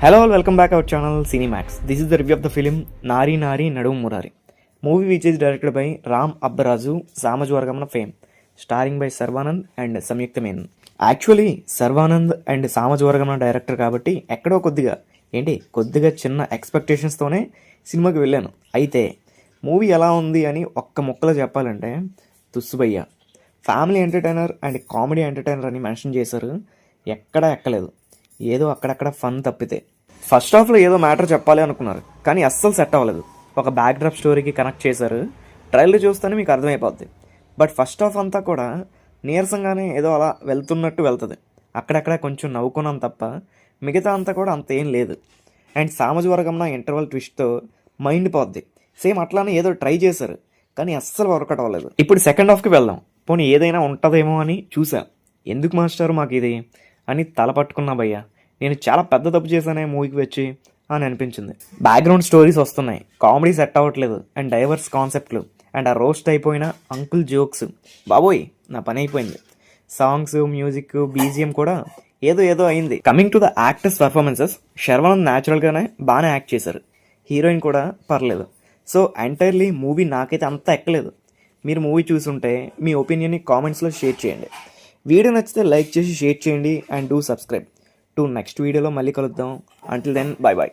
Hello all, welcome back our channel Cinemax. This is the review of the film Nari Nari Nadu Murari. Movie which is directed by Ram Abbarazu, Samaj Vargamana fame, starring by Sarvanand and Samyukta Menon. Actually Sharwanand and సామజ్ వర్గమన director కాబట్టి ఎక్కడో కొద్దిగా చిన్న ఎక్స్పెక్టేషన్స్తోనే సినిమాకి వెళ్ళాను. అయితే movie ఎలా ఉంది అని ఒక్క ముక్కలో చెప్పాలంటే తుస్సుబయ్య. Family entertainer and comedy entertainer అని మెన్షన్ చేశారు. ఎక్కడా ఎక్కలేదు, ఏదో అక్కడక్కడ ఫన్ తప్పితే. ఫస్ట్ హాఫ్లో ఏదో మ్యాటర్ చెప్పాలి అనుకున్నారు, కానీ అస్సలు సెట్ అవ్వలేదు. ఒక బ్యాక్డ్రాప్ స్టోరీకి కనెక్ట్ చేశారు. ట్రైలర్ చూస్తేనే మీకు అర్థమైపోద్ది. బట్ ఫస్ట్ హాఫ్ అంతా కూడా నీరసంగానే ఏదో అలా వెళ్తున్నట్టు వెళ్తుంది. అక్కడక్కడ కొంచెం నవ్వుకున్నాం తప్ప మిగతా అంతా కూడా అంత ఏం లేదు. అండ్ సామజ్ వర్గంన ఇంటర్వల్ ట్విస్ట్తో మైండ్ పోద్ది. సేమ్ అట్లానే ఏదో ట్రై చేశారు, కానీ అస్సలు వర్కౌట్ అవ్వలేదు. ఇప్పుడు సెకండ్ హాఫ్కి వెళ్దాం. పోనీ ఏదైనా ఉంటుందేమో అని చూసా. ఎందుకు మాస్టర్ మాకు ఇది అని తల పట్టుకున్నా భయ్యా. నేను చాలా పెద్ద తప్పు చేశానే మూవీకి వచ్చి అని అనిపించింది. బ్యాక్గ్రౌండ్ స్టోరీస్ వస్తున్నాయి, కామెడీ సెట్ అవ్వట్లేదు, అండ్ డైవర్స్ కాన్సెప్ట్లు, అండ్ ఆ రోస్ట్ అయిపోయిన అంకుల్ జోక్స్. బాబోయ్ నా పని అయిపోయింది. సాంగ్స్, మ్యూజిక్, బీజిఎం కూడా ఏదో అయింది. Coming to the actors performances, Sharwanand న్యాచురల్గానే బాగానే యాక్ట్ చేశారు. హీరోయిన్ కూడా పర్లేదు. సో ఎంటైర్లీ మూవీ నాకైతే అంత ఎక్కలేదు. మీరు మూవీ చూసుంటే మీ ఒపీనియన్ని కామెంట్స్లో షేర్ చేయండి. వీడియో నచ్చితే లైక్ చేసి షేర్ చేయండి and do subscribe. To next వీడియోలో మళ్ళీ కలుద్దాం. Until then bye bye.